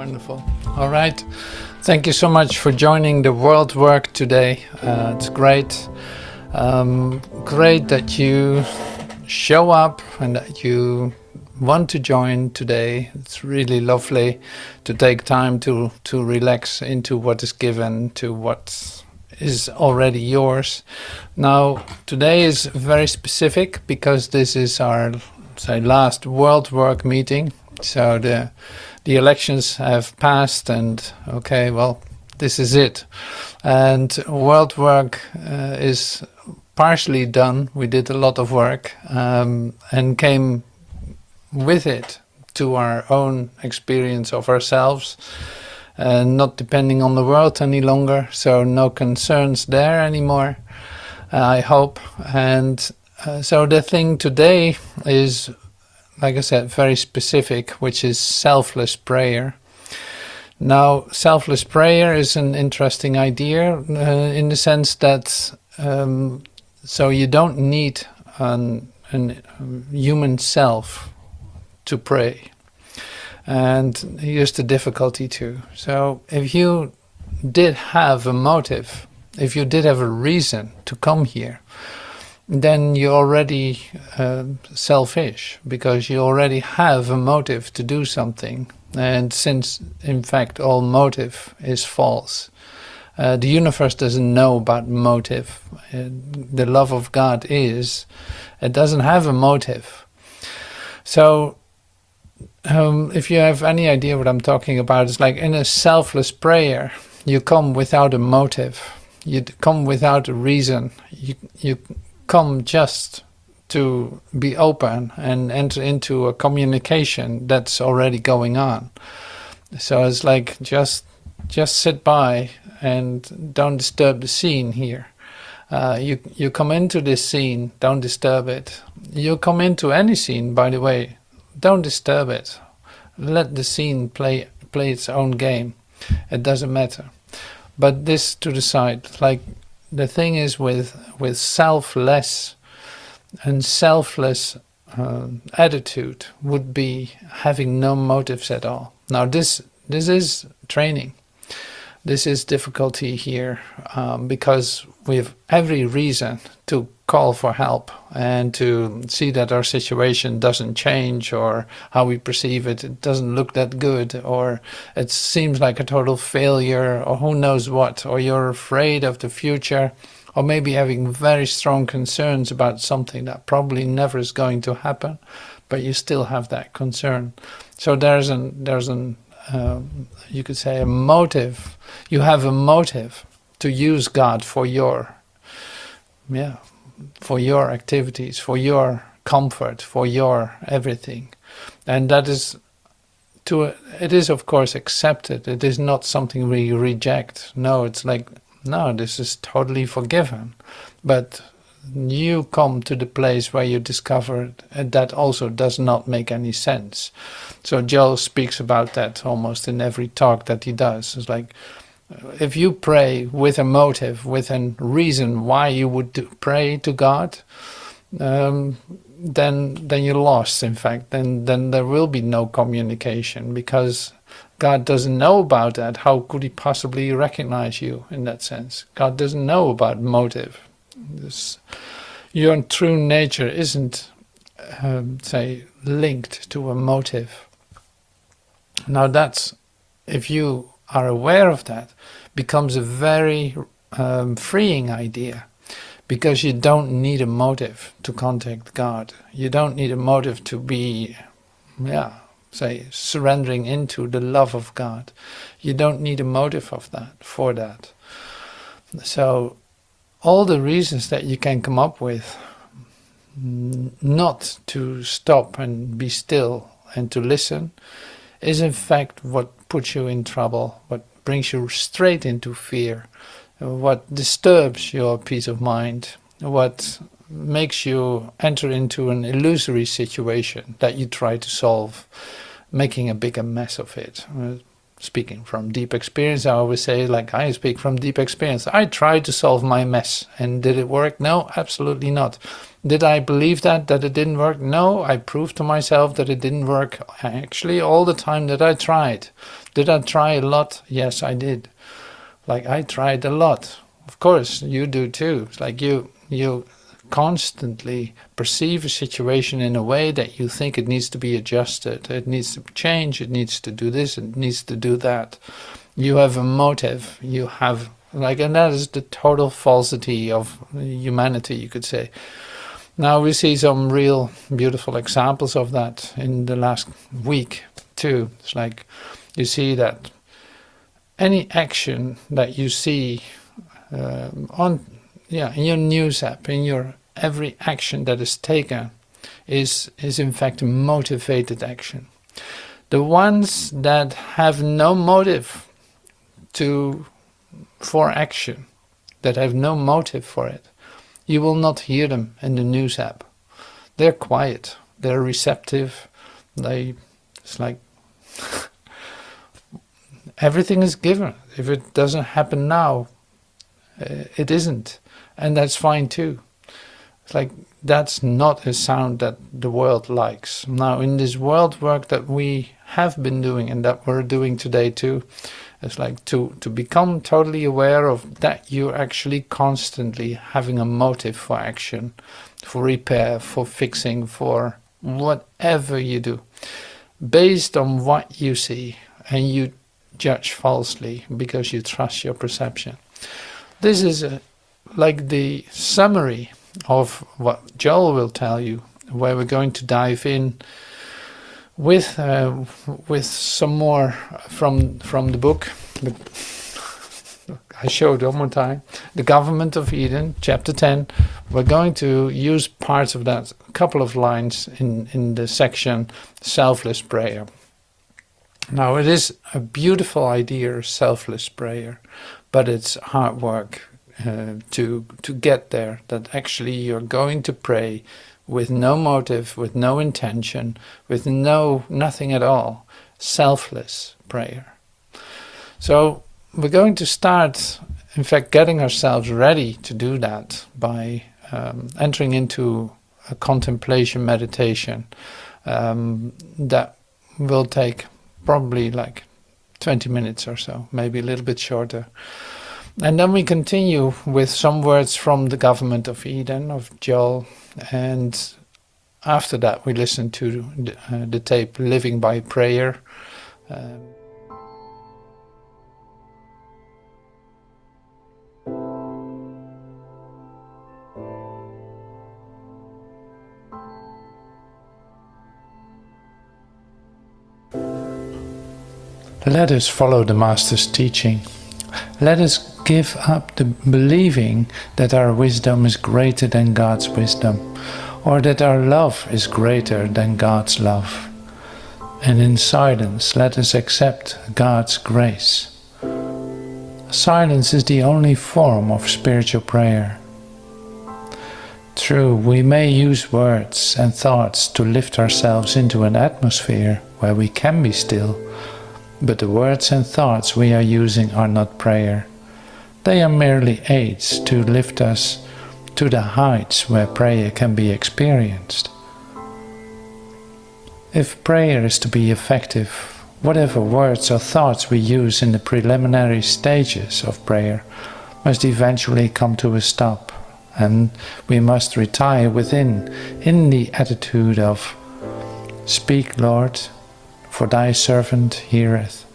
Wonderful. All right. Thank you so much for joining the World Work today. It's great. Great that you show up and that you want to join today. It's really lovely to take time to relax into what is given, to what is already yours. Now, today is very specific because this is our, last World Work meeting. So the elections have passed and okay, well, this is it. And World Work is partially done. We did a lot of work and came with it to our own experience of ourselves, not depending on the world any longer. So no concerns there anymore, I hope. And so the thing today is, like I said, very specific, which is selfless prayer. Now, selfless prayer is an interesting idea in the sense that so you don't need an human self to pray. And here's the difficulty too. So if you did have a motive, if you did have a reason to come here, then you're already selfish, because you already have a motive to do something. And since, in fact, all motive is false, the universe doesn't know about motive. The love of God is, it doesn't have a motive. So if you have any idea what I'm talking about, it's like in a selfless prayer, you come without a motive. You come without a reason. You come just to be open and enter into a communication that's already going on. So it's like just sit by and don't disturb the scene here. You come into this scene, don't disturb it. You come into any scene, by the way, don't disturb it. Let the scene play its own game. It doesn't matter. But this to the side, like the thing is with selfless and selfless attitude would be having no motives at all. Now this is training. This is difficulty here because we have every reason to call for help and to see that our situation doesn't change, or how we perceive it, it doesn't look that good, or it seems like a total failure, or who knows what, or you're afraid of the future, or maybe having very strong concerns about something that probably never is going to happen, but you still have that concern. So there's an you could say a motive. You have a motive to use God for your activities, for your comfort, for your everything. And that is it is of course accepted. It is not something we reject. No, it's like, no, this is totally forgiven. But you come to the place where you discover that also does not make any sense. So Joel speaks about that almost in every talk that he does. It's like, if you pray with a motive, with a reason why you would pray to God, then you're lost, in fact. Then there will be no communication, because God doesn't know about that. How could he possibly recognize you in that sense? God doesn't know about motive. Your true nature isn't, linked to a motive. Now that's, if you are aware of that, becomes a very freeing idea, because you don't need a motive to contact God. You don't need a motive to be, surrendering into the love of God. You don't need a motive for that. So all the reasons that you can come up with not to stop and be still and to listen is in fact what puts you in trouble, what brings you straight into fear, what disturbs your peace of mind, what makes you enter into an illusory situation that you try to solve, making a bigger mess of it. Speaking from deep experience, I always say, like, I speak from deep experience. I tried to solve my mess, and did it work? No, absolutely not. Did I believe that it didn't work? No, I proved to myself that it didn't work actually all the time that I tried. Did I try a lot? Yes, I did. Like, I tried a lot. Of course, you do too. It's like you constantly perceive a situation in a way that you think it needs to be adjusted. It needs to change. It needs to do this. It needs to do that. You have a motive. You have, like, and that is the total falsity of humanity, you could say. Now we see some real beautiful examples of that in the last week too. It's like you see that any action that you see in your news app, in your every action that is taken is in fact a motivated action. The ones that have no motive for action, that have no motive for it, you will not hear them in the news app. They're quiet, they're receptive, it's like everything is given. If it doesn't happen now, it isn't, and that's fine too. It's like that's not a sound that the world likes. Now, in this world work that we have been doing and that we're doing today too, it's like to become totally aware of that you're actually constantly having a motive for action, for repair, for fixing, for whatever you do, based on what you see, and you judge falsely because you trust your perception. This is like the summary of what Joel will tell you, where we're going to dive in with some more from the book. I showed one more time. The Government of Eden, chapter 10. We're going to use parts of that, a couple of lines in the section Selfless Prayer. Now, it is a beautiful idea, selfless prayer, but it's hard work to get there, that actually you're going to pray with no motive, with no intention, with nothing at all. Selfless prayer. So we're going to start, in fact, getting ourselves ready to do that by entering into a contemplation meditation that will take probably like 20 minutes or so, maybe a little bit shorter. And then we continue with some words from the Government of Eden, of Joel, and after that we listen to the tape Living by Prayer. Let us follow the Master's teaching. Let us give up the believing that our wisdom is greater than God's wisdom, or that our love is greater than God's love. And in silence, let us accept God's grace. Silence is the only form of spiritual prayer. True, we may use words and thoughts to lift ourselves into an atmosphere where we can be still, but the words and thoughts we are using are not prayer. They are merely aids to lift us to the heights where prayer can be experienced. If prayer is to be effective, whatever words or thoughts we use in the preliminary stages of prayer must eventually come to a stop, and we must retire within in the attitude of, "Speak, Lord, for thy servant heareth."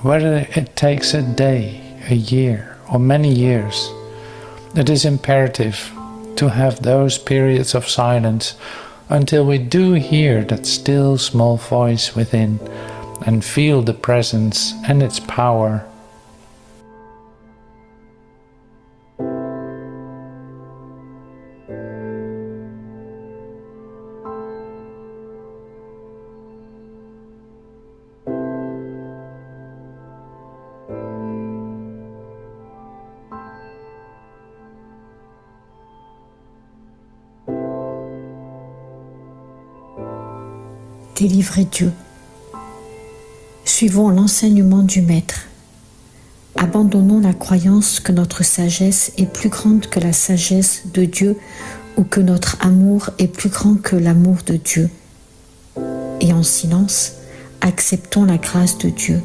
Whether it takes a day, a year, or many years, it is imperative to have those periods of silence until we do hear that still small voice within and feel the presence and its power. Délivrez Dieu. Suivons l'enseignement du Maître. Abandonnons la croyance que notre sagesse est plus grande que la sagesse de Dieu ou que notre amour est plus grand que l'amour de Dieu. Et en silence, acceptons la grâce de Dieu.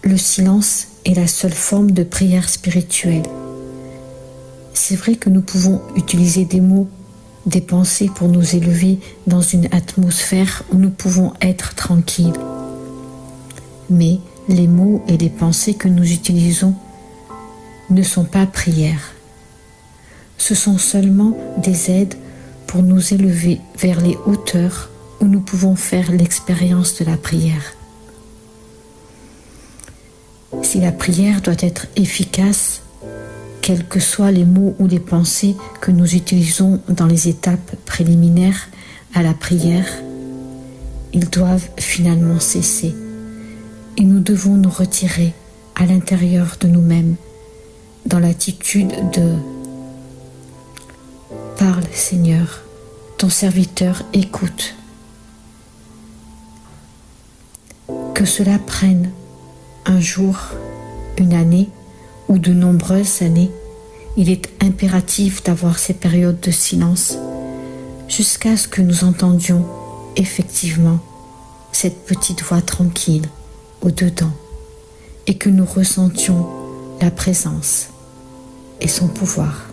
Le silence est la seule forme de prière spirituelle. C'est vrai que nous pouvons utiliser des mots, des pensées pour nous élever dans une atmosphère où nous pouvons être tranquilles. Mais les mots et les pensées que nous utilisons ne sont pas prières. Ce sont seulement des aides pour nous élever vers les hauteurs où nous pouvons faire l'expérience de la prière. Si la prière doit être efficace, quels que soient les mots ou les pensées que nous utilisons dans les étapes préliminaires à la prière, ils doivent finalement cesser et nous devons nous retirer à l'intérieur de nous-mêmes dans l'attitude de « Parle Seigneur, ton serviteur écoute ». Que cela prenne un jour, une année ou de nombreuses années, il est impératif d'avoir ces périodes de silence jusqu'à ce que nous entendions effectivement cette petite voix tranquille au-dedans et que nous ressentions la présence et son pouvoir.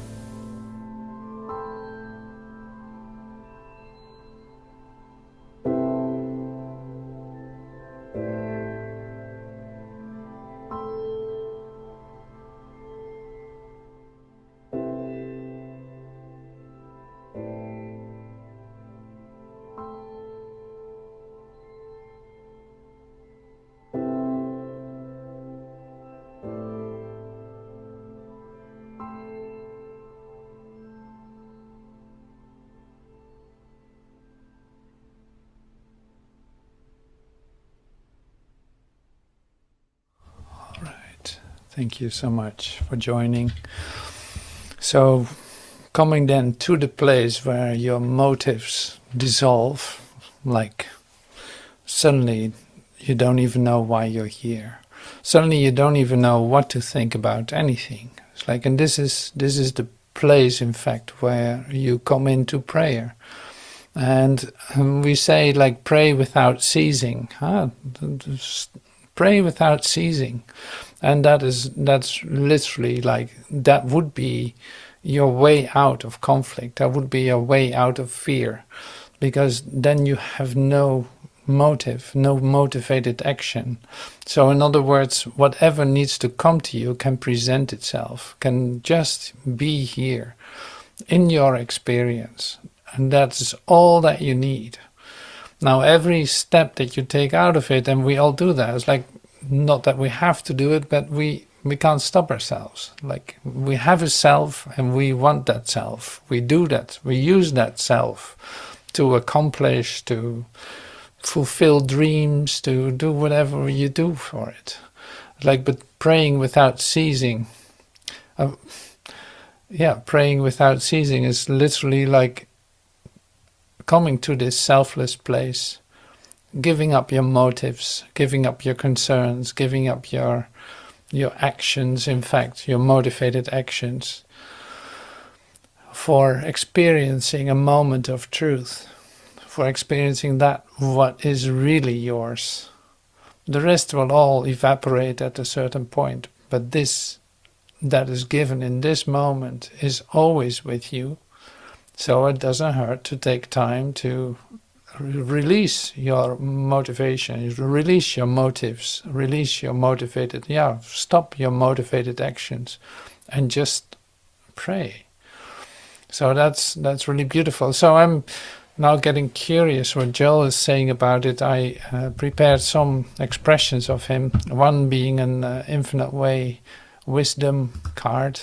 Thank you so much for joining. So, coming then to the place where your motives dissolve, like suddenly you don't even know why you're here. Suddenly you don't even know what to think about anything. It's like, and this is the place, in fact, where you come into prayer. And we say, like, pray without ceasing. Pray without ceasing. And that's literally like, that would be your way out of conflict. That would be your way out of fear. Because then you have no motive, no motivated action. So in other words, whatever needs to come to you can present itself, can just be here in your experience. And that's all that you need. Now, every step that you take out of it, and we all do that, it's like, not that we have to do it, but we can't stop ourselves. Like, we have a self and we want that self. We do that. We use that self to accomplish, to fulfill dreams, to do whatever you do for it. Like, but praying without ceasing. Praying without ceasing is literally like coming to this selfless place. Giving up your motives, giving up your concerns, giving up your actions, in fact, your motivated actions, for experiencing a moment of truth, for experiencing that what is really yours. The rest will all evaporate at a certain point, but this that is given in this moment is always with you, so it doesn't hurt to take time to release your motivation, release your motives, release your stop your motivated actions and just pray. So that's really beautiful. So I'm now getting curious what Joel is saying about it. I prepared some expressions of him, one being an infinite way wisdom card.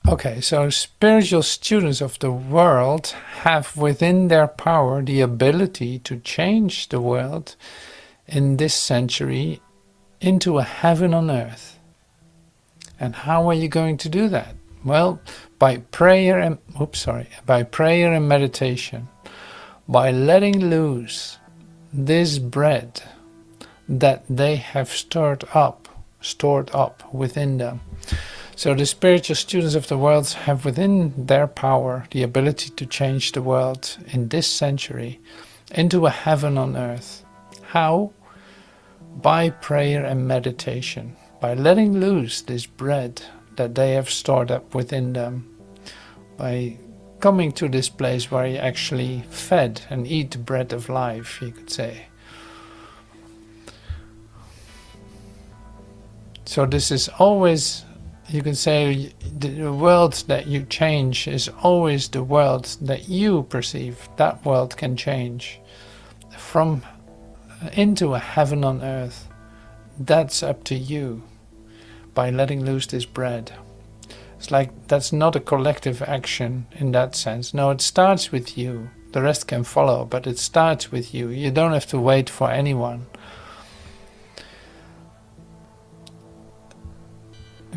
Okay, so spiritual students of the world have within their power the ability to change the world in this century into a heaven on earth. And how are you going to do that? Well, by prayer and meditation, by letting loose this bread that they have stored up within them. So the spiritual students of the world have within their power the ability to change the world in this century into a heaven on earth. How? By prayer and meditation, by letting loose this bread that they have stored up within them, by coming to this place where you actually fed and eat the bread of life, you could say. So this is always, you can say, the world that you change is always the world that you perceive. That world can change from into a heaven on earth. That's up to you by letting loose this bread. It's like that's not a collective action in that sense. No, it starts with you. The rest can follow, but it starts with you. You don't have to wait for anyone.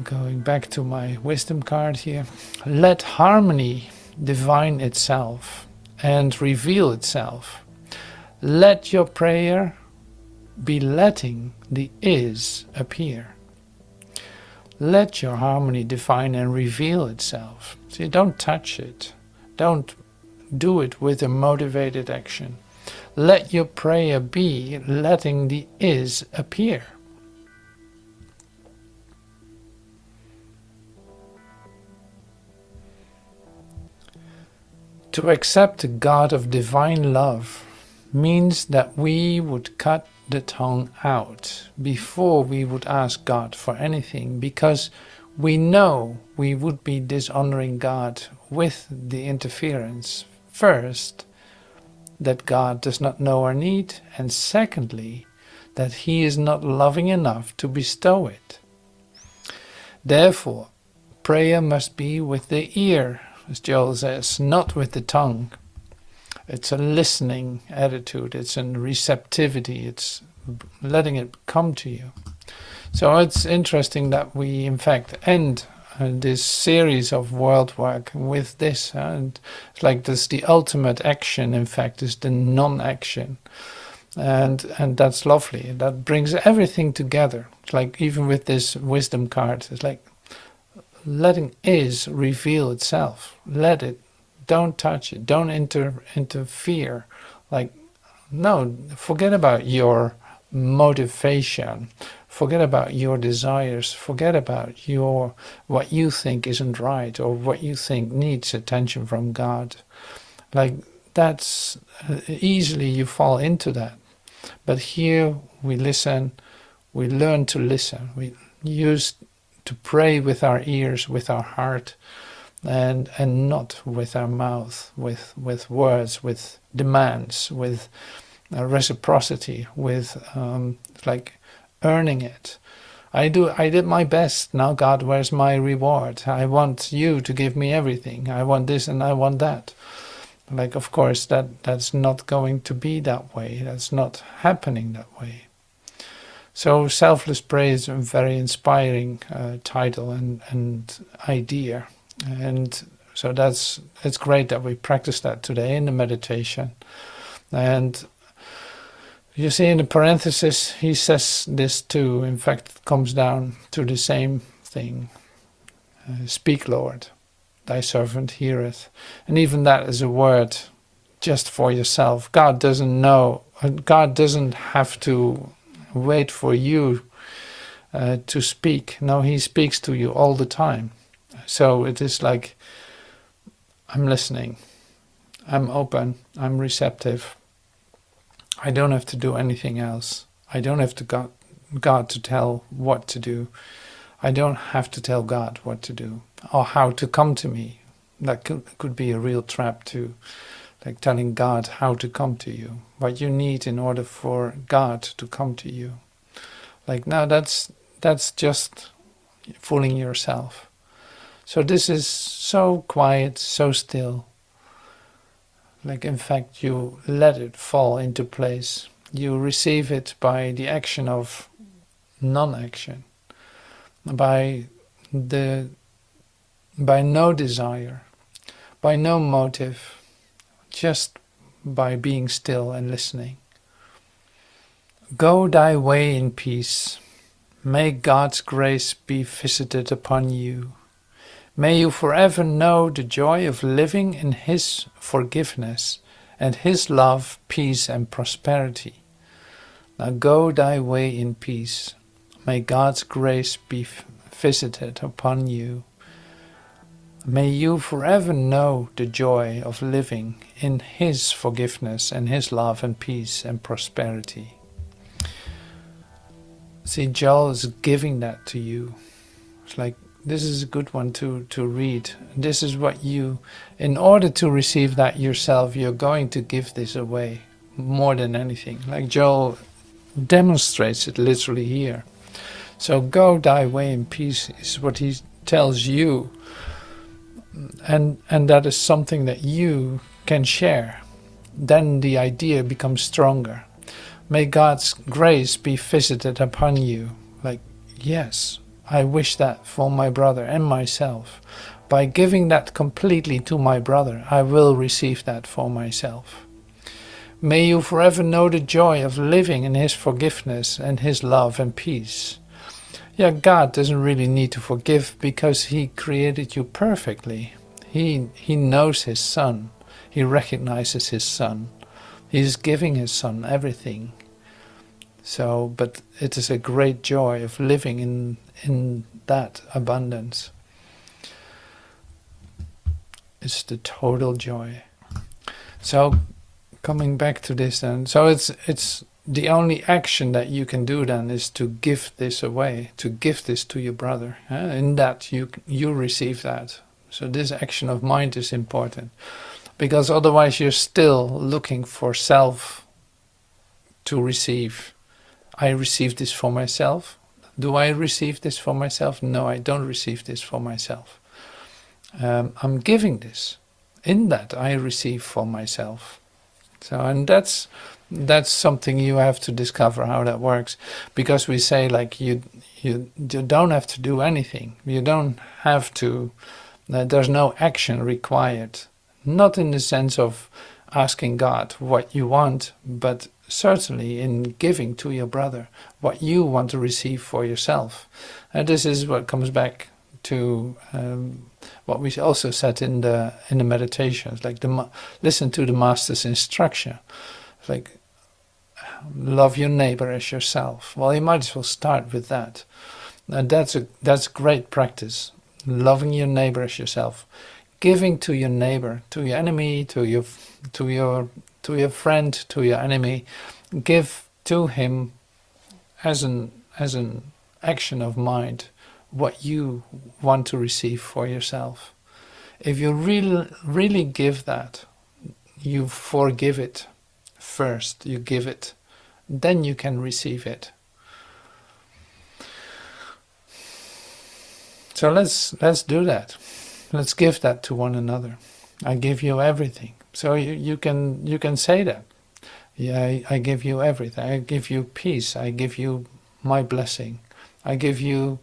Going back to my wisdom card here. Let harmony divine itself and reveal itself. Let your prayer be letting the is appear. Let your harmony define and reveal itself. So you don't touch it. Don't do it with a motivated action. Let your prayer be letting the is appear. To accept the God of divine love means that we would cut the tongue out before we would ask God for anything, because we know we would be dishonoring God with the interference. First, that God does not know our need, and secondly, that He is not loving enough to bestow it. Therefore, prayer must be with the ear, as Joel says, not with the tongue. It's a listening attitude, it's a receptivity, it's letting it come to you. So it's interesting that we in fact end this series of world work with this. And it's like this, the ultimate action in fact is the non-action. And that's lovely. That brings everything together. It's like even with this wisdom card, it's like letting is reveal itself. Let it. Don't touch it. Don't interfere. Like, no, forget about your motivation. Forget about your desires. Forget about what you think isn't right or what you think needs attention from God. Like, that's easily you fall into that. But here we listen. We learn to listen. We use to pray with our ears, with our heart, and not with our mouth, with words, with demands, with reciprocity, with like earning it. I did my best. Now God, where's my reward? I want you to give me everything. I want this and I want that. Like, of course, that's not going to be that way. That's not happening that way. So Selfless Prayer is a very inspiring title and idea. And so it's great that we practice that today in the meditation. And you see in the parenthesis, he says this too. In fact, it comes down to the same thing. Speak, Lord, thy servant heareth. And even that is a word just for yourself. God doesn't know. God doesn't have to wait for you to speak. No, he speaks to you all the time. So it is like, I'm listening. I'm open. I'm receptive. I don't have to do anything else. I don't have to God to tell what to do. I don't have to tell God what to do or how to come to me. That could be a real trap too. Like telling God how to come to you, what you need in order for God to come to you. Like, no, that's just fooling yourself. So this is so quiet, so still. Like, in fact, you let it fall into place. You receive it by the action of non-action, by no desire, by no motive, just by being still and listening. Go thy way in peace. May God's grace be visited upon you. May you forever know the joy of living in His forgiveness and his love, peace, and prosperity. Now go thy way in peace. May God's grace be visited upon you. May you forever know the joy of living in his forgiveness and his love and peace and prosperity. See, Joel is giving that to you. It's like, this is a good one to read. This is what you, in order to receive that yourself, you're going to give this away more than anything. Like Joel demonstrates it literally here. So go thy way in peace is what he tells you. And that is something that you can share. Then the idea becomes stronger. May God's grace be visited upon you. Like, yes, I wish that for my brother and myself. By giving that completely to my brother, I will receive that for myself. May you forever know the joy of living in his forgiveness and his love and peace. Yeah, God doesn't really need to forgive because he created you perfectly. He knows his son. He recognizes his son. He's giving his son everything. So, but it is a great joy of living in that abundance. It's the total joy. So, coming back to this then, so it's the only action that you can do then is to give this away, to give this to your brother. In that you receive that. So this action of mind is important, because otherwise you're still looking for self to receive. I receive this for myself. Do I receive this for myself? No, I don't receive this for myself. I'm giving this. In that I receive for myself. So, and that's something you have to discover how that works, because we say like you don't have to do anything. You don't have to. There's no action required. Not in the sense of asking God what you want, but certainly in giving to your brother what you want to receive for yourself. And this is what comes back to what we also said in the meditations, like listen to the Master's instruction. It's like, love your neighbor as yourself. Well, you might as well start with that. And that's great practice. Loving your neighbor as yourself, giving to your neighbor, to your enemy, to your friend, to your enemy. Give to him as an action of mind what you want to receive for yourself. If you really give that, you forgive it first. You give it, then you can receive it. So let's do that. Let's give that to one another. I give you everything. So you can say that. Yeah, I give you everything. I give you peace. I give you my blessing. I give you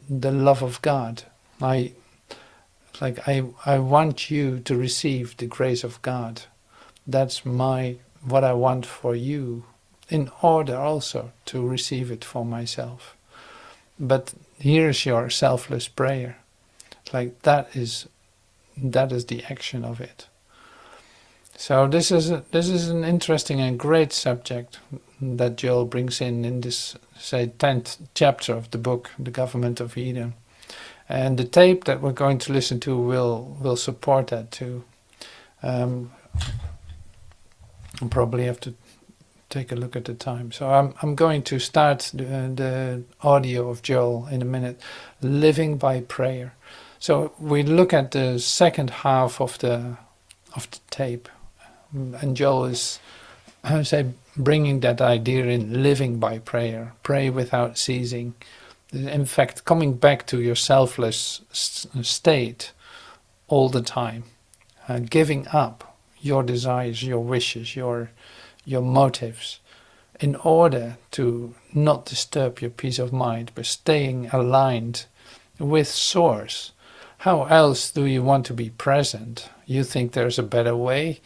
the love of God. I want you to receive the grace of God. That's what I want for you, in order also to receive it for myself. But here's your selfless prayer. Like that is the action of it. So this is an interesting and great subject that Joel brings in this, say, 10th chapter of the book, The Government of Eden. And the tape that we're going to listen to will support that too. I'll probably have to take a look at the time. So I'm going to start the audio of Joel in a minute, living by prayer. So we look at the second half of the tape, and Joel is, I would say, bringing that idea in, living by prayer, pray without ceasing. In fact, coming back to your selfless state all the time, giving up your desires, your wishes, your motives, in order to not disturb your peace of mind, but staying aligned with Source. How else do you want to be present? You think there's a better way?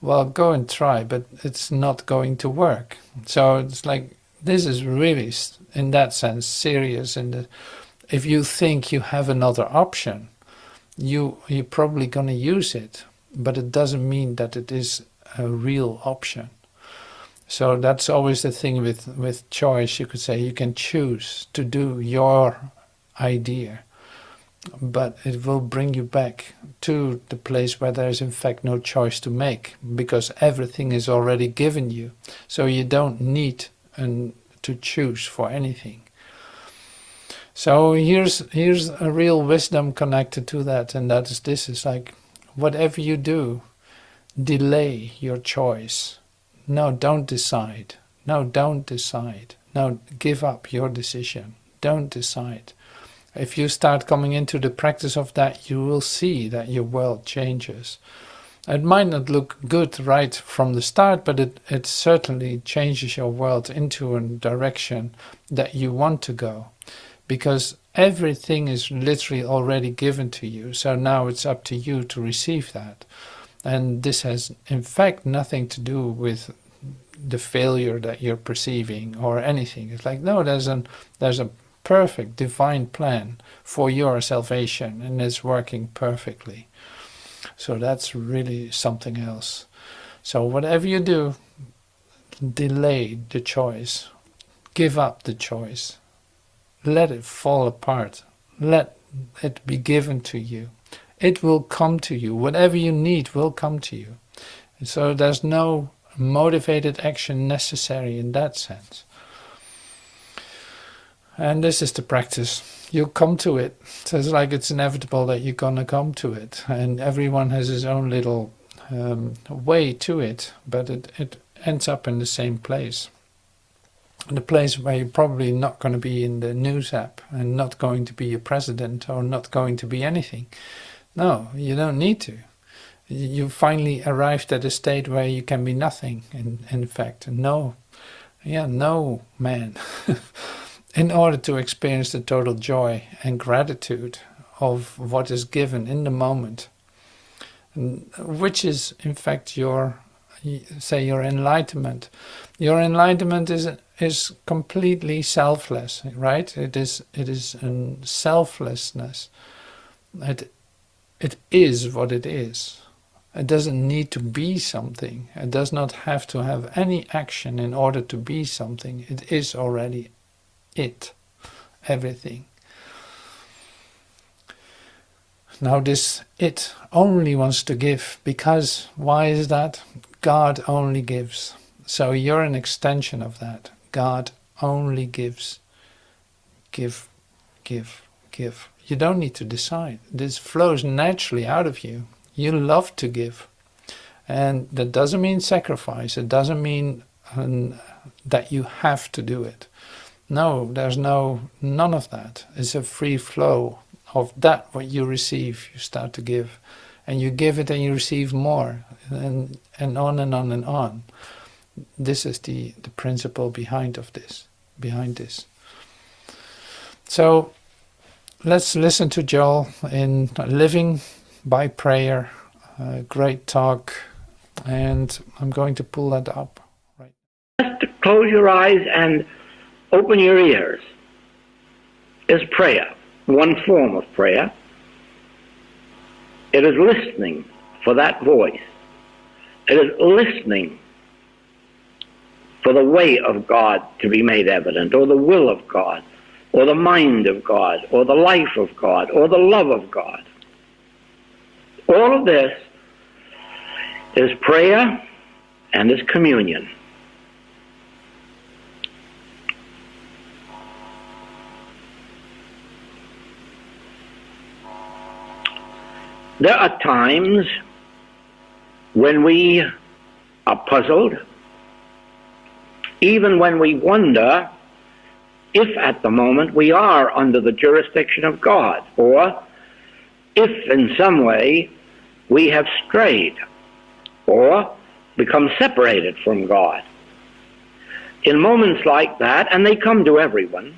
Well, go and try, but it's not going to work. So it's like, this is really, in that sense, serious. If you think you have another option, you're probably going to use it, but it doesn't mean that it is a real option. So that's always the thing with choice. You could say you can choose to do your idea, but it will bring you back to the place where there is in fact no choice to make, because everything is already given you. So you don't need to choose for anything. So here's a real wisdom connected to that, and that is this: is like, whatever you do, delay your choice. No, don't decide. No, don't decide. No, give up your decision. Don't decide. If you start coming into the practice of that, you will see that your world changes. It might not look good right from the start, but it certainly changes your world into a direction that you want to go. Because everything is literally already given to you. So now it's up to you to receive that. And this has, in fact, nothing to do with the failure that you're perceiving or anything. It's like, no, there's a perfect divine plan for your salvation, and it's working perfectly. So that's really something else. So whatever you do, delay the choice. Give up the choice. Let it fall apart. Let it be given to you. It will come to you. Whatever you need will come to you. And so there's no motivated action necessary in that sense. And this is the practice. You'll come to it. So it's like it's inevitable that you're going to come to it. And everyone has his own little way to it, but it ends up in the same place. The place where you're probably not going to be in the news app and not going to be a president or not going to be anything. No, you don't need to. You finally arrived at a state where you can be nothing, in fact. No man. In order to experience the total joy and gratitude of what is given in the moment, which is in fact your enlightenment. Your enlightenment is completely selfless, right? It is a selflessness. It is what it is. It doesn't need to be something. It does not have to have any action in order to be something. It is already it, everything. Now this it only wants to give, because why is that? God only gives. So you're an extension of that. God only gives. Give, give, give. You don't need to decide. This flows naturally out of you. You love to give. And that doesn't mean sacrifice. It doesn't mean that you have to do it. No, there's none of that. It's a free flow of that what you receive, you start to give. And you give it and you receive more. And on and on and on. This is the principle behind this. So let's listen to Joel in Living by Prayer. Great talk. And I'm going to pull that up. Right. Just close your eyes and open your ears. Is prayer, one form of prayer. It is listening for that voice. It is listening for the way of God to be made evident, or the will of God, or the mind of God, or the life of God, or the love of God. All of this is prayer and is communion. There are times when we are puzzled, even when we wonder if at the moment we are under the jurisdiction of God, or if in some way we have strayed or become separated from God. In moments like that, and they come to everyone,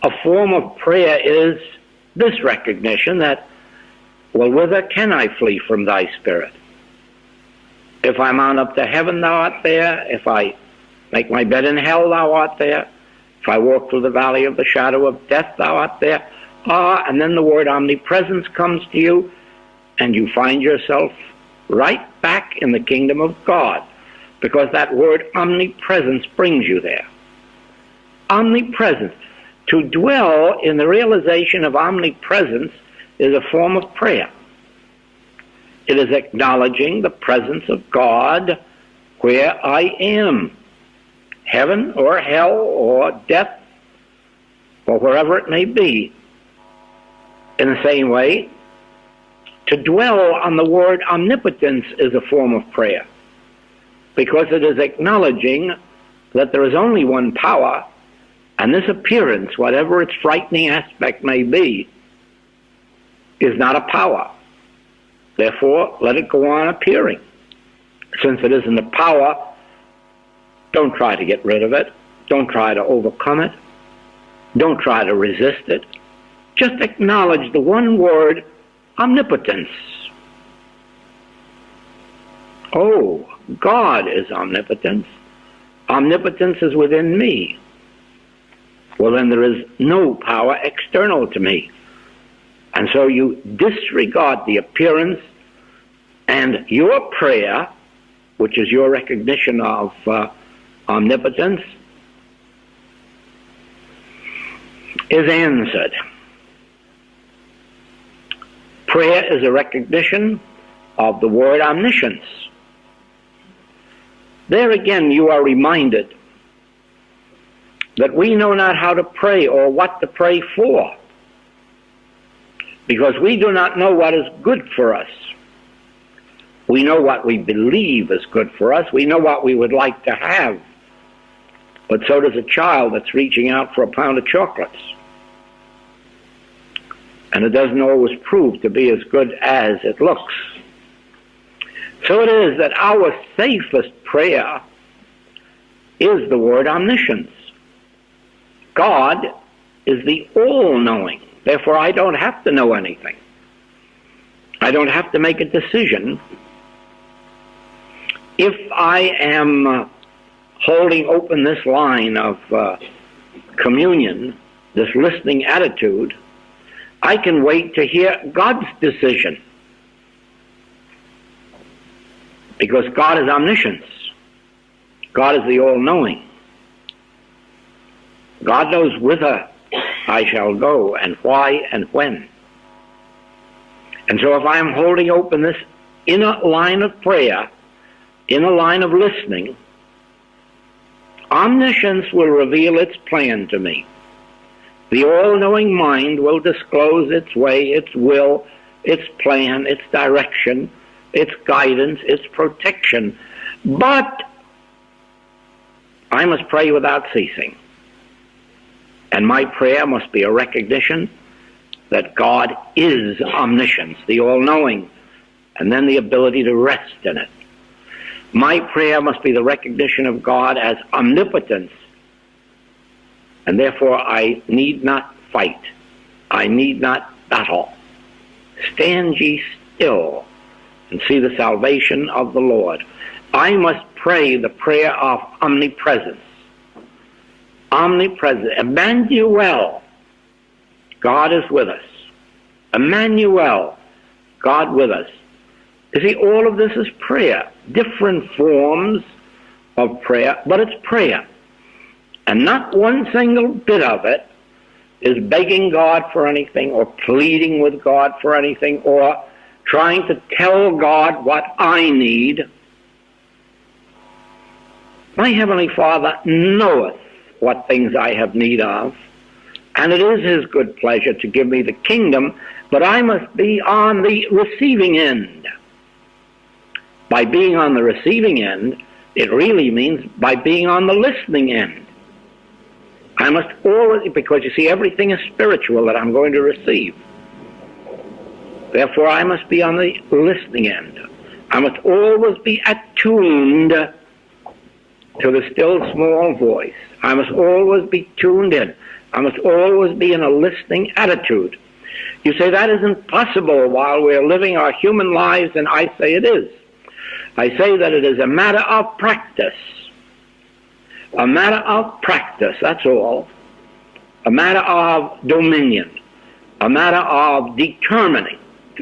a form of prayer is this recognition that, well, whither can I flee from thy spirit? If I mount up to heaven, thou art there. If I make my bed in hell, thou art there. If I walk through the valley of the shadow of death, thou art there. And then the word omnipresence comes to you, and you find yourself right back in the kingdom of God, because that word omnipresence brings you there. Omnipresence. To dwell in the realization of omnipresence is a form of prayer. It is acknowledging the presence of God where I am, heaven or hell or death or wherever it may be. In the same way, to dwell on the word omnipotence is a form of prayer, because it is acknowledging that there is only one power, and this appearance, whatever its frightening aspect may be, is not a power. Therefore, let it go on appearing. Since it isn't a power, don't try to get rid of it. Don't try to overcome it. Don't try to resist it. Just acknowledge the one word, omnipotence. Oh, God is omnipotence. Omnipotence is within me. Well, then there is no power external to me. And so you disregard the appearance, and your prayer, which is your recognition of omnipotence, is answered. Prayer is a recognition of the word omniscience. There again you are reminded that we know not how to pray or what to pray for, because we do not know what is good for us. We know what we believe is good for us. We know what we would like to have. But so does a child that's reaching out for a pound of chocolates. And it doesn't always prove to be as good as it looks. So it is that our safest prayer is the word omniscience. God is the all-knowing. Therefore, I don't have to know anything. I don't have to make a decision. If I am holding open this line of communion, this listening attitude, I can wait to hear God's decision, because God is omniscience. God is the all-knowing. God knows whither I shall go and why and when. And so if I am holding open this inner line of prayer, inner line of listening, omniscience will reveal its plan to me. The all-knowing mind will disclose its way, its will, its plan, its direction, its guidance, its protection. But I must pray without ceasing. And my prayer must be a recognition that God is omniscience, the all-knowing, and then the ability to rest in it. My prayer must be the recognition of God as omnipotence, and therefore I need not fight. I need not battle. Stand ye still and see the salvation of the Lord. I must pray the prayer of omnipresence. Omnipresent. Emmanuel, God is with us. Emmanuel, God with us. You see, all of this is prayer. Different forms of prayer, but it's prayer. And not one single bit of it is begging God for anything or pleading with God for anything or trying to tell God what I need. My Heavenly Father knoweth what things I have need of, and it is His good pleasure to give me the kingdom, but I must be on the receiving end. By being on the receiving end, it really means by being on the listening end. I must always, because you see, everything is spiritual that I'm going to receive. Therefore, I must be on the listening end. I must always be attuned to the still small voice. I must always be tuned in. I must always be in a listening attitude. You say that isn't possible while we're living our human lives, and I say it is. I say that it is a matter of practice. A matter of practice, that's all. A matter of dominion. A matter of determining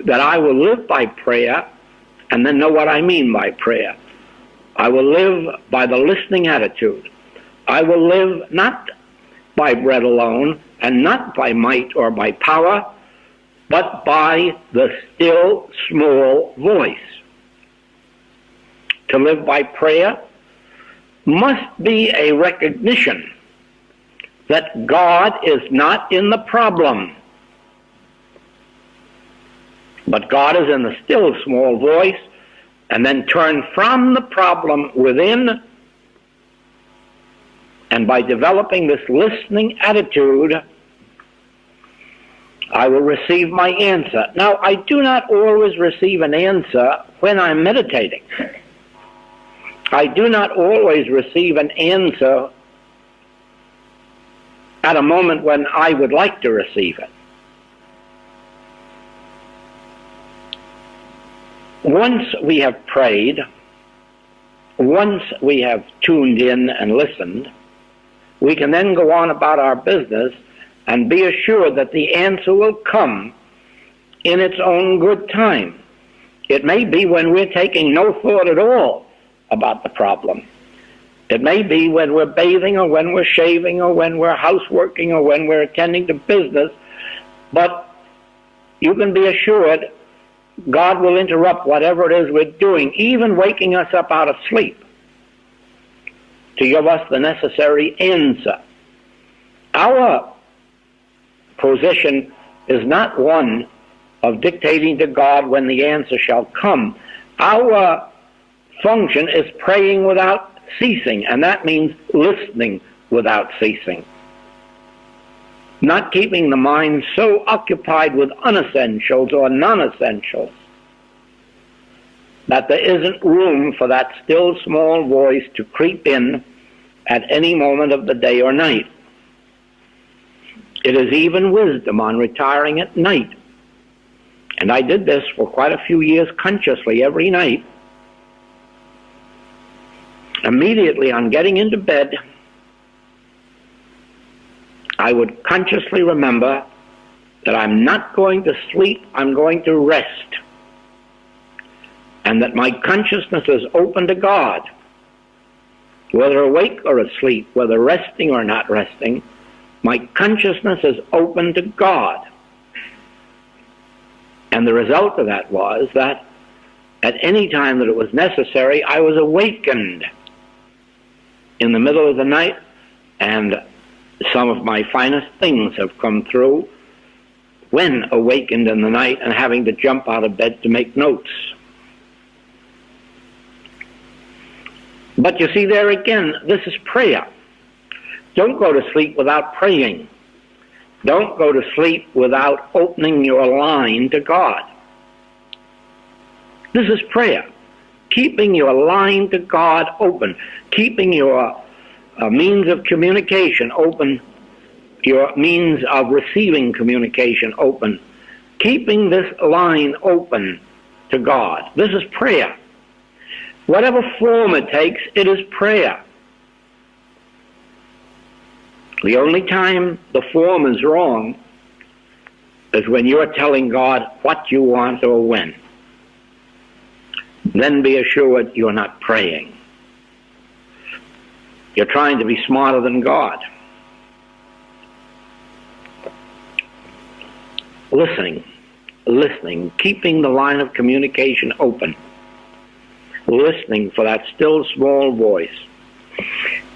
that I will live by prayer and then know what I mean by prayer. I will live by the listening attitude. I will live not by bread alone, and not by might or by power, but by the still small voice. To live by prayer must be a recognition that God is not in the problem, but God is in the still small voice, and then turn from the problem within, and by developing this listening attitude, I will receive my answer. Now, I do not always receive an answer when I'm meditating. I do not always receive an answer at a moment when I would like to receive it. Once we have prayed, once we have tuned in and listened, we can then go on about our business and be assured that the answer will come in its own good time. It may be when we're taking no thought at all about the problem. It may be when we're bathing, or when we're shaving, or when we're houseworking, or when we're attending to business. But you can be assured God will interrupt whatever it is we're doing, even waking us up out of sleep, to give us the necessary answer. Our position is not one of dictating to God when the answer shall come. Our function is praying without ceasing, and that means listening without ceasing. Not keeping the mind so occupied with unessentials or non-essentials that there isn't room for that still small voice to creep in at any moment of the day or night. It is even wisdom on retiring at night. And I did this for quite a few years consciously every night. Immediately on getting into bed, I would consciously remember that I'm not going to sleep, I'm going to rest. And that my consciousness is open to God. Whether awake or asleep, whether resting or not resting, my consciousness is open to God. And the result of that was that at any time that it was necessary, I was awakened in the middle of the night, and some of my finest things have come through when awakened in the night and having to jump out of bed to make notes. But you see, there again, this is prayer. Don't go to sleep without praying. Don't go to sleep without opening your line to God. This is prayer. Keeping your line to God open. Keeping your means of communication open. Your means of receiving communication open. Keeping this line open to God. This is prayer. Whatever form it takes, it is prayer. The only time the form is wrong is when you're telling God what you want or when. Then be assured you're not praying. You're trying to be smarter than God. Listening, keeping the line of communication open. Listening for that still small voice.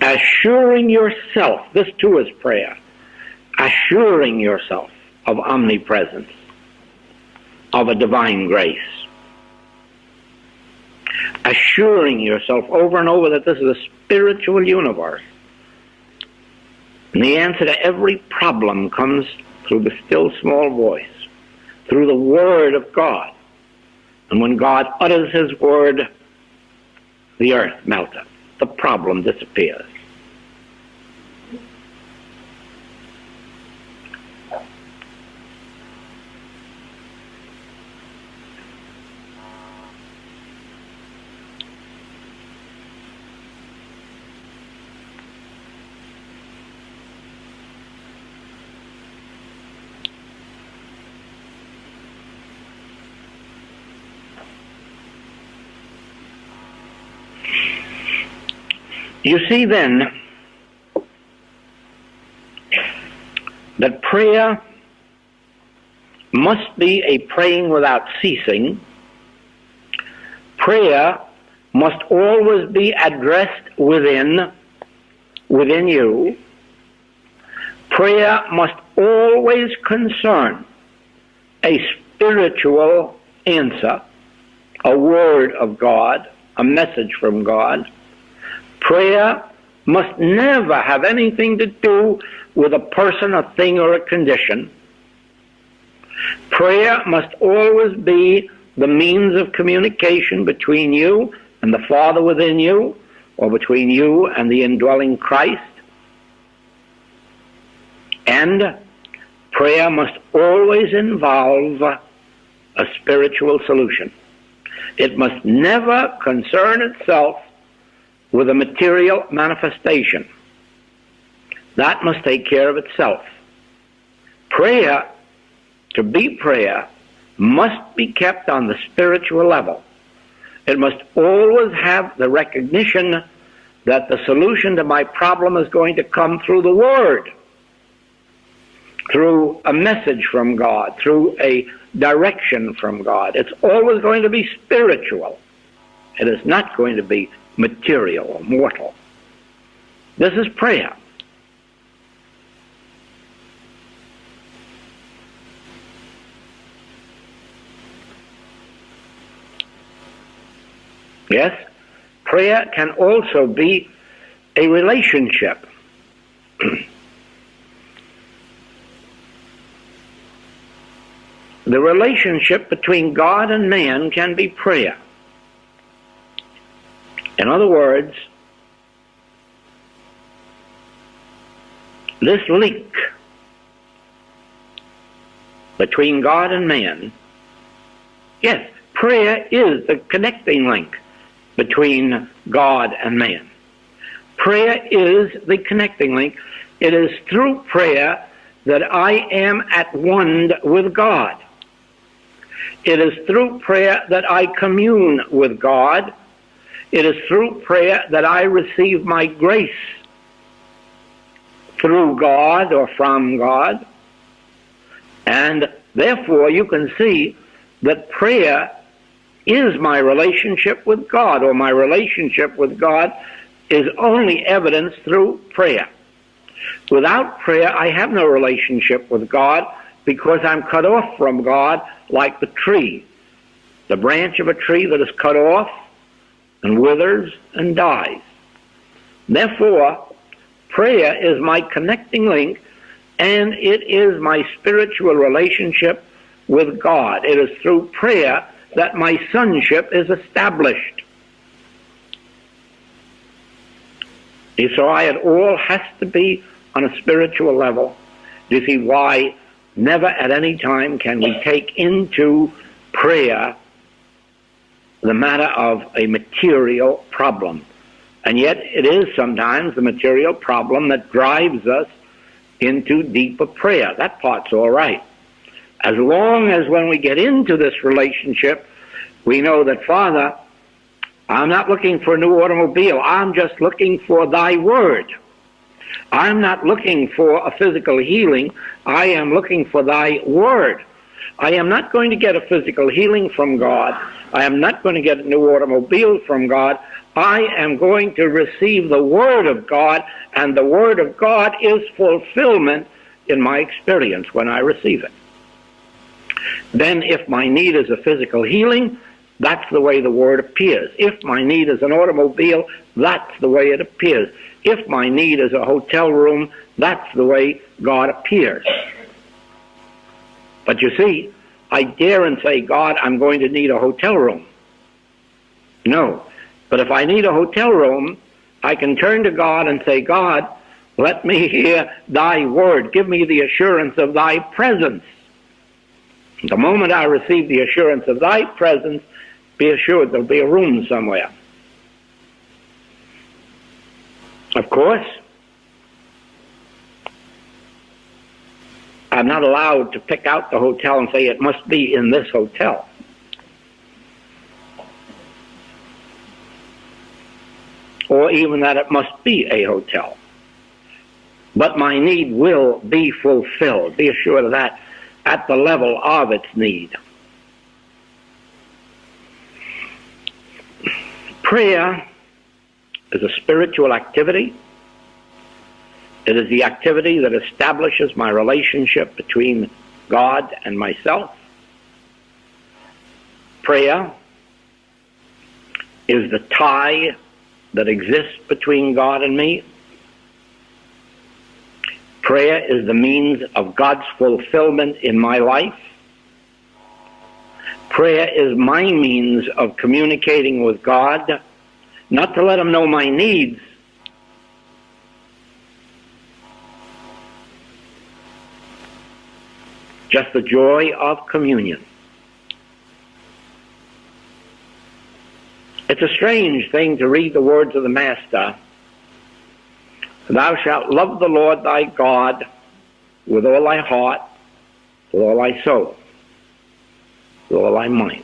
Assuring yourself, this too is prayer, assuring yourself of omnipresence, of a divine grace. Assuring yourself over and over that this is a spiritual universe. And the answer to every problem comes through the still small voice, through the Word of God. And when God utters His word, the earth melteth. The problem disappears. You see then that prayer must be a praying without ceasing. Prayer must always be addressed within you. Prayer must always concern a spiritual answer, a word of God, a message from God. Prayer must never have anything to do with a person, a thing, or a condition. Prayer must always be the means of communication between you and the Father within you, or between you and the indwelling Christ. And prayer must always involve a spiritual solution. It must never concern itself with a material manifestation. That must take care of itself. Prayer, to be prayer, must be kept on the spiritual level. It must always have the recognition that the solution to my problem is going to come through the Word, through a message from God, through a direction from God. It's always going to be spiritual. It is not going to be material or mortal. This is prayer. Yes, prayer can also be a relationship. The relationship between God and man can be prayer. In other words, this link between God and man, yes, prayer is the connecting link between God and man. Prayer is the connecting link. It is through prayer that I am at one with God. It is through prayer that I commune with God. It is through prayer that I receive my grace through God or from God. And therefore you can see that prayer is my relationship with God, or my relationship with God is only evidenced through prayer. Without prayer, I have no relationship with God, because I'm cut off from God like the tree, the branch of a tree that is cut off and withers and dies. Therefore, prayer is my connecting link, and it is my spiritual relationship with God. It is through prayer that my sonship is established. So it all has to be on a spiritual level. You see why never at any time can we take into prayer the matter of a material problem. And yet it is sometimes the material problem that drives us into deeper prayer. That part's all right. As long as when we get into this relationship, we know that, Father, I'm not looking for a new automobile. I'm just looking for thy word. I'm not looking for a physical healing. I am looking for thy word. I am not going to get a physical healing from God. I am not going to get a new automobile from God. I am going to receive the word of God, and the word of God is fulfillment in my experience when I receive it. Then if my need is a physical healing, that's the way the word appears. If my need is an automobile, that's the way it appears. If my need is a hotel room, that's the way God appears. But you see, I dare and say, God, I'm going to need a hotel room. No. But if I need a hotel room, I can turn to God and say, God, let me hear thy word. Give me the assurance of thy presence. The moment I receive the assurance of thy presence, be assured there'll be a room somewhere. Of course, I'm not allowed to pick out the hotel and say it must be in this hotel. or even that it must be a hotel. But my need will be fulfilled. Be assured of that at the level of its need. Prayer is a spiritual activity. It is the activity that establishes my relationship between God and myself. Prayer is the tie that exists between God and me. Prayer is the means of God's fulfillment in my life. Prayer is my means of communicating with God, not to let Him know my needs, just the joy of communion. It's a strange thing to read the words of the Master, "Thou shalt love the Lord thy God with all thy heart, with all thy soul, with all thy mind."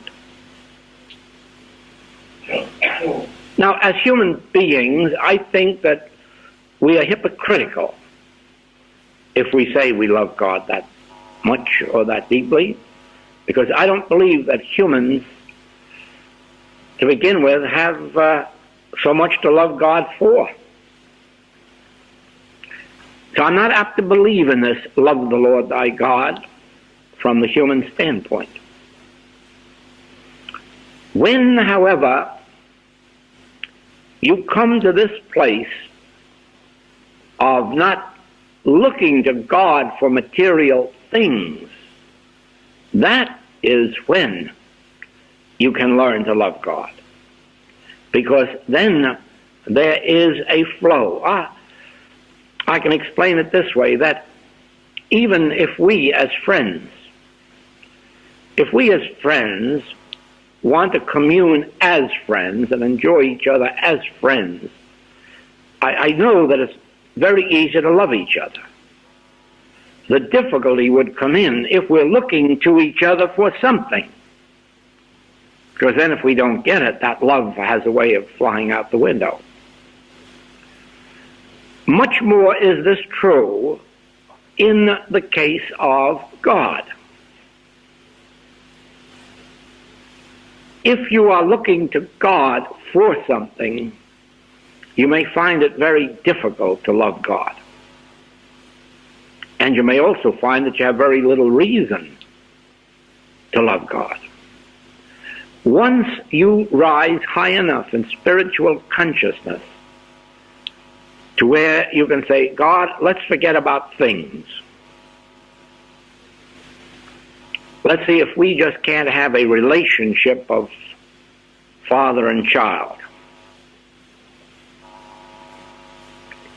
Now, as human beings, I think that we are hypocritical if we say we love God that much or that deeply, because I don't believe that humans, to begin with, have so much to love God for. So I'm not apt to believe in this love the Lord thy God from the human standpoint. When, however, you come to this place of not looking to God for material things, that is when you can learn to love God. Because then there is a flow. I can explain it this way, that even if we as friends want to commune as friends and enjoy each other as friends, I know that it's very easy to love each other. The difficulty would come in if we're looking to each other for something. Because then if we don't get it, that love has a way of flying out the window. Much more is this true in the case of God. If you are looking to God for something, you may find it very difficult to love God. And you may also find that you have very little reason to love God. Once you rise high enough in spiritual consciousness to where you can say, God, let's forget about things. Let's see if we just can't have a relationship of father and child.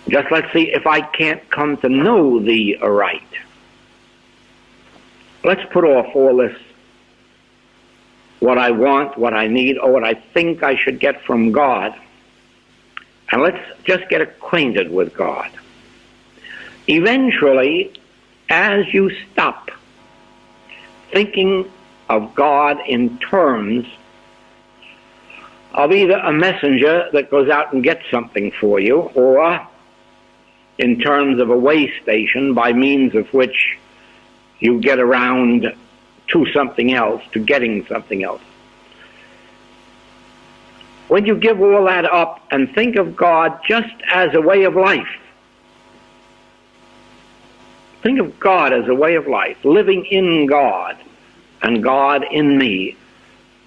Just let's see if I can't come to know thee aright. Let's put off all this, what I want, what I need, or what I think I should get from God, and let's just get acquainted with God. Eventually, as you stop thinking of God in terms of either a messenger that goes out and gets something for you, or in terms of a way station by means of which you get around to something else, to getting something else. When you give all that up and think of God just as a way of life, think of God as a way of life, living in God and God in me,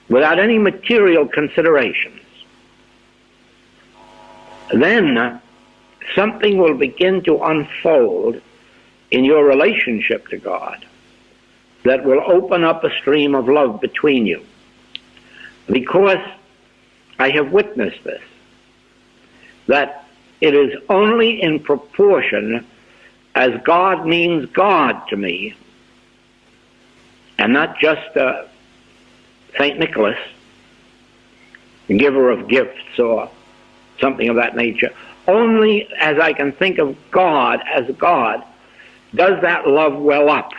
without any material considerations, then something will begin to unfold in your relationship to God that will open up a stream of love between you. Because I have witnessed this, that it is only in proportion as God means God to me, and not just St. Nicholas, the giver of gifts or something of that nature. Only as I can think of God as God does that love well up.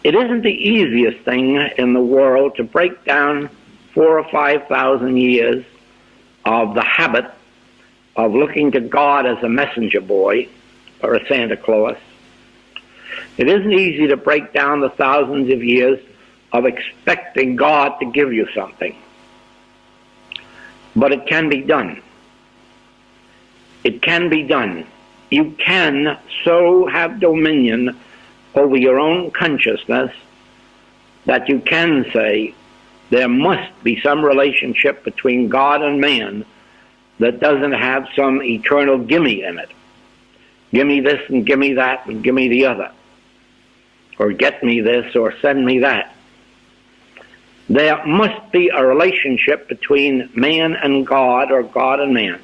It isn't the easiest thing in the world to break down 4,000 or 5,000 years of the habit of looking to God as a messenger boy or a Santa Claus. It isn't easy to break down the thousands of years of expecting God to give you something. But it can be done. It can be done. You can so have dominion over your own consciousness that you can say there must be some relationship between God and man that doesn't have some eternal gimme in it. Gimme this and gimme that and gimme the other. Or get me this or send me that. There must be a relationship between man and God, or God and man,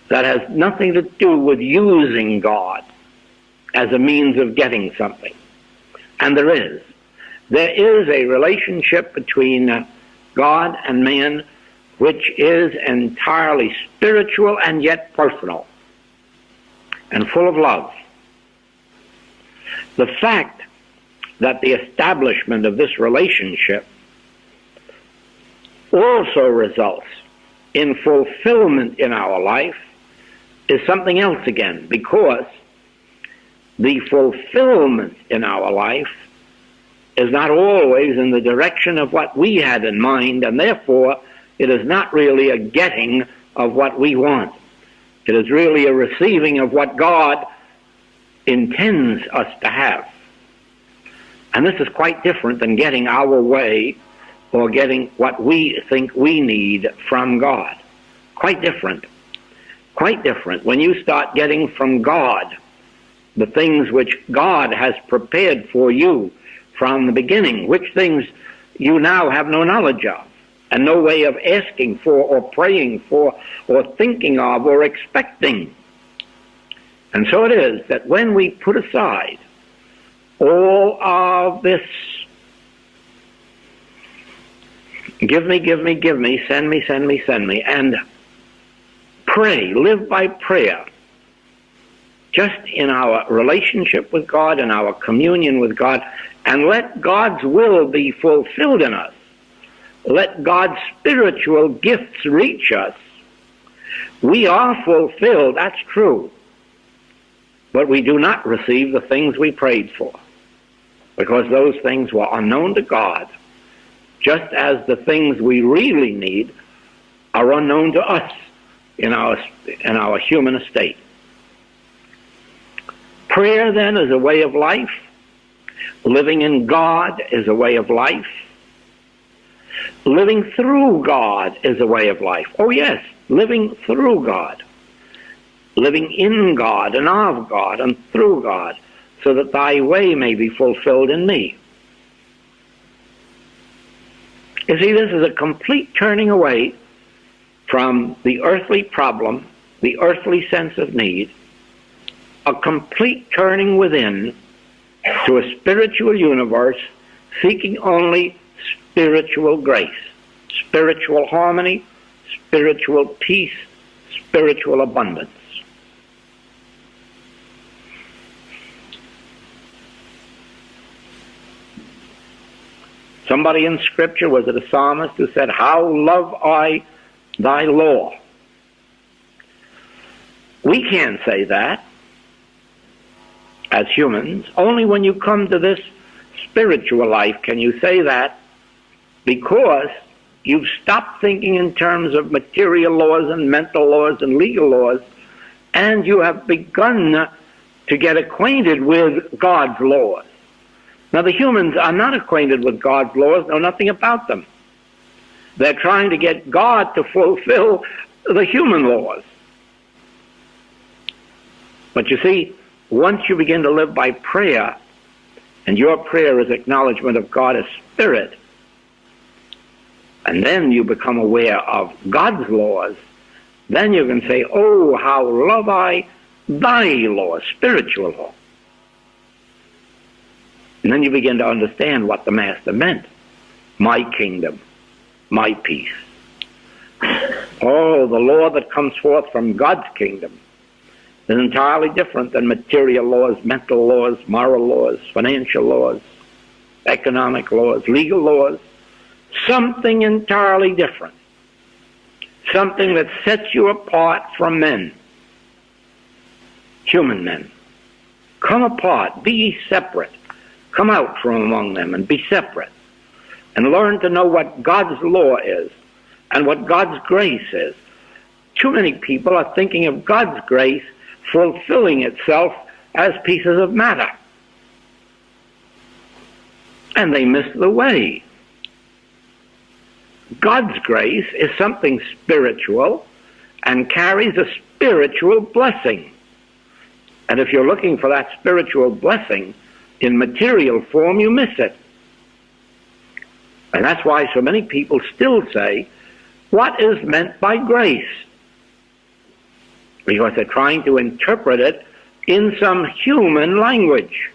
that has nothing to do with using God as a means of getting something. And there is. There is a relationship between God and man which is entirely spiritual and yet personal and full of love. The fact that the establishment of this relationship also results in fulfillment in our life is something else again, because the fulfillment in our life is not always in the direction of what we had in mind, and therefore it is not really a getting of what we want. It is really a receiving of what God intends us to have. And this is quite different than getting our way or getting what we think we need from God. Quite different. Quite different. When you start getting from God the things which God has prepared for you from the beginning, which things you now have no knowledge of and no way of asking for or praying for or thinking of or expecting. And so it is that when we put aside all of this give me, give me, give me, send me, send me, send me, and pray, live by prayer, just in our relationship with God and our communion with God, and let God's will be fulfilled in us. Let God's spiritual gifts reach us. We are fulfilled, that's true, but we do not receive the things we prayed for, because those things were unknown to God, just as the things we really need are unknown to us in our human estate. Prayer, then, is a way of life. Living in God is a way of life. Living through God is a way of life. Oh yes, living through God. Living in God and of God and through God, so that thy way may be fulfilled in me. You see, this is a complete turning away from the earthly problem, the earthly sense of need, a complete turning within to a spiritual universe seeking only spiritual grace, spiritual harmony, spiritual peace, spiritual abundance. Somebody in Scripture, was it a psalmist, who said, "How love I thy law." We can't say that as humans. Only when you come to this spiritual life can you say that, because you've stopped thinking in terms of material laws and mental laws and legal laws, and you have begun to get acquainted with God's laws. Now, the humans are not acquainted with God's laws, know nothing about them. They're trying to get God to fulfill the human laws. But you see, once you begin to live by prayer, and your prayer is acknowledgement of God as Spirit, and then you become aware of God's laws, then you can say, "Oh, how love I thy law," spiritual law. And then you begin to understand what the Master meant. My kingdom, my peace. Oh, the law that comes forth from God's kingdom is entirely different than material laws, mental laws, moral laws, financial laws, economic laws, legal laws, something entirely different, something that sets you apart from men, human men. Come apart, be ye separate. Come out from among them and be separate, and learn to know what God's law is and what God's grace is. Too many people are thinking of God's grace fulfilling itself as pieces of matter, and they miss the way. God's grace is something spiritual and carries a spiritual blessing. And if you're looking for that spiritual blessing in material form, you miss it. And that's why so many people still say, what is meant by grace? Because they're trying to interpret it in some human language.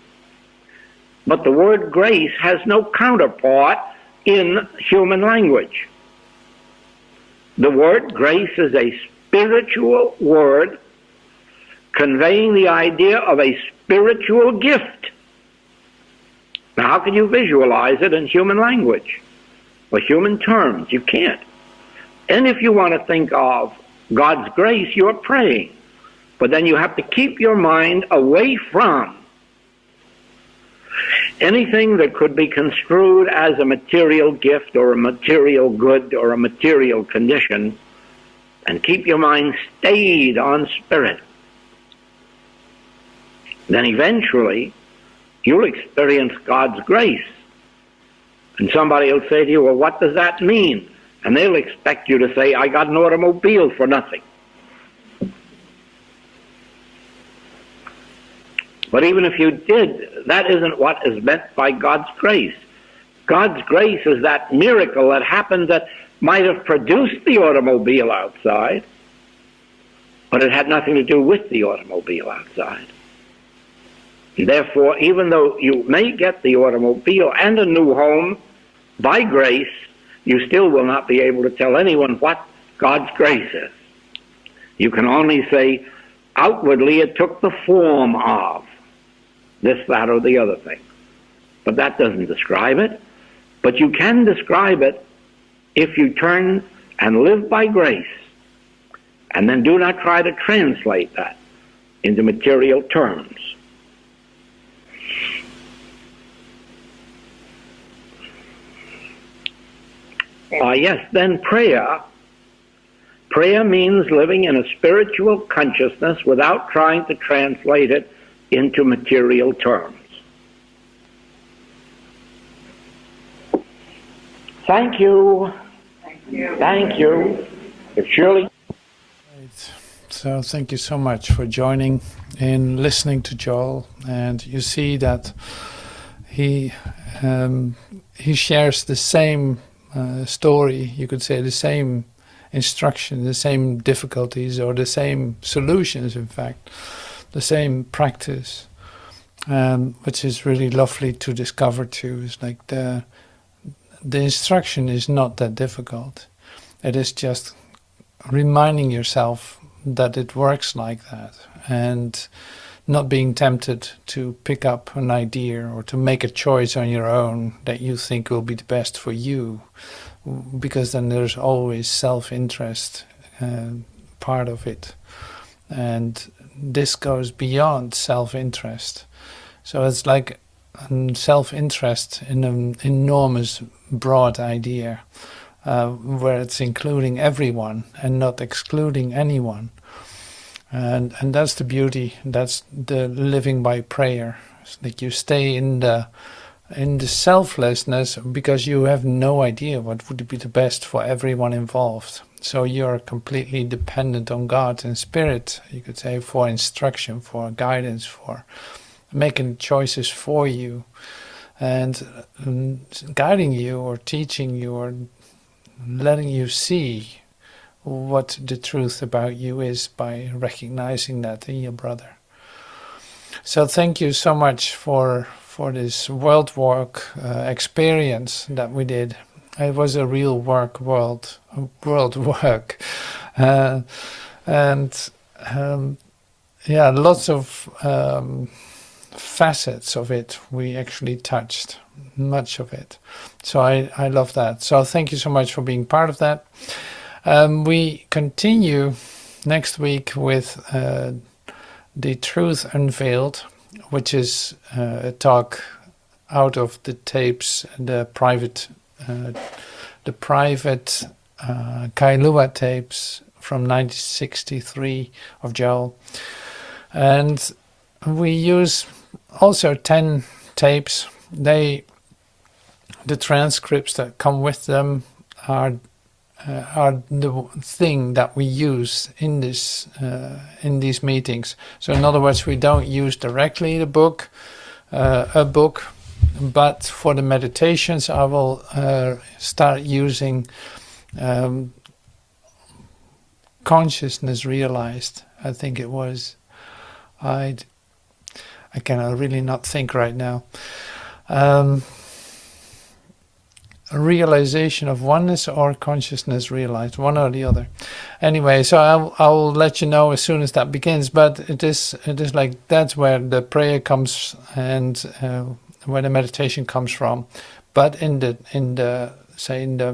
But the word grace has no counterpart in human language. The word grace is a spiritual word conveying the idea of a spiritual gift. Now, how can you visualize it in human language or human terms? You can't. And if you want to think of God's grace, you're praying. But then you have to keep your mind away from anything that could be construed as a material gift or a material good or a material condition, and keep your mind stayed on spirit. Then eventually you'll experience God's grace. And somebody will say to you, well, what does that mean? And they'll expect you to say, I got an automobile for nothing. But even if you did, that isn't what is meant by God's grace. God's grace is that miracle that happened that might have produced the automobile outside, but it had nothing to do with the automobile outside. And therefore, even though you may get the automobile and a new home by grace, you still will not be able to tell anyone what God's grace is. You can only say, outwardly it took the form of this, that, or the other thing. But that doesn't describe it. But you can describe it if you turn and live by grace, and then do not try to translate that into material terms. Yes, then prayer. Prayer means living in a spiritual consciousness without trying to translate it into material terms. Thank you. Thank you. Thank you. If Shirley. Right. So thank you so much for joining in, listening to Joel, and you see that he shares the same story, you could say, the same instruction, the same difficulties, or the same solutions, in fact, the same practice, which is really lovely to discover too. It's like the instruction is not that difficult. It is just reminding yourself that it works like that, and not being tempted to pick up an idea or to make a choice on your own that you think will be the best for you, because then there's always self-interest part of it, and this goes beyond self-interest. So it's like self-interest in an enormous broad idea, where it's including everyone and not excluding anyone. And that's the beauty. That's the living by prayer. It's like you stay in the selflessness because you have no idea what would be the best for everyone involved. So you're completely dependent on God and Spirit, you could say, for instruction, for guidance, for making choices for you, and guiding you or teaching you or letting you see what the truth about you is by recognizing that in your brother. So thank you so much for this world work experience that we did. It was a real world work, and yeah, lots of facets of it we actually touched, much of it. So I love that. So thank you so much for being part of that. We continue next week with The Truth Unveiled, which is a talk out of the tapes, the private Kailua tapes from 1963 of Joel. And we use also 10 tapes. The transcripts that come with them are the thing that we use in these meetings. So in other words, we don't use directly a book, but for the meditations, I will start using Consciousness Realized. I think it was. I cannot really not think right now. A realization of oneness or consciousness realized, one or the other. Anyway, so I'll let you know as soon as that begins. But it is like that's where the prayer comes and where the meditation comes from. But in the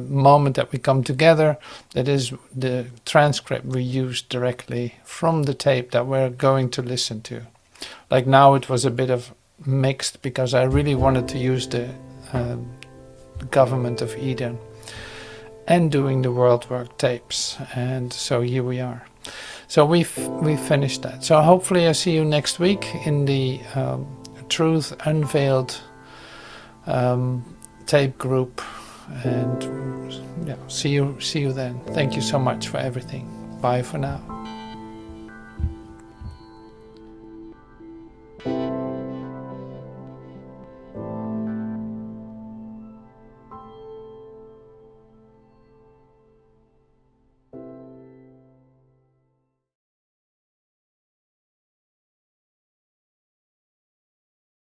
moment that we come together, that is the transcript we use directly from the tape that we're going to listen to. Like now it was a bit of mixed because I really wanted to use the Government of Eden and doing the World Work tapes, and so here we are. So we've finished that. So hopefully I see you next week in the Truth Unveiled tape group, and yeah, see you then. Thank you so much for everything. Bye for now.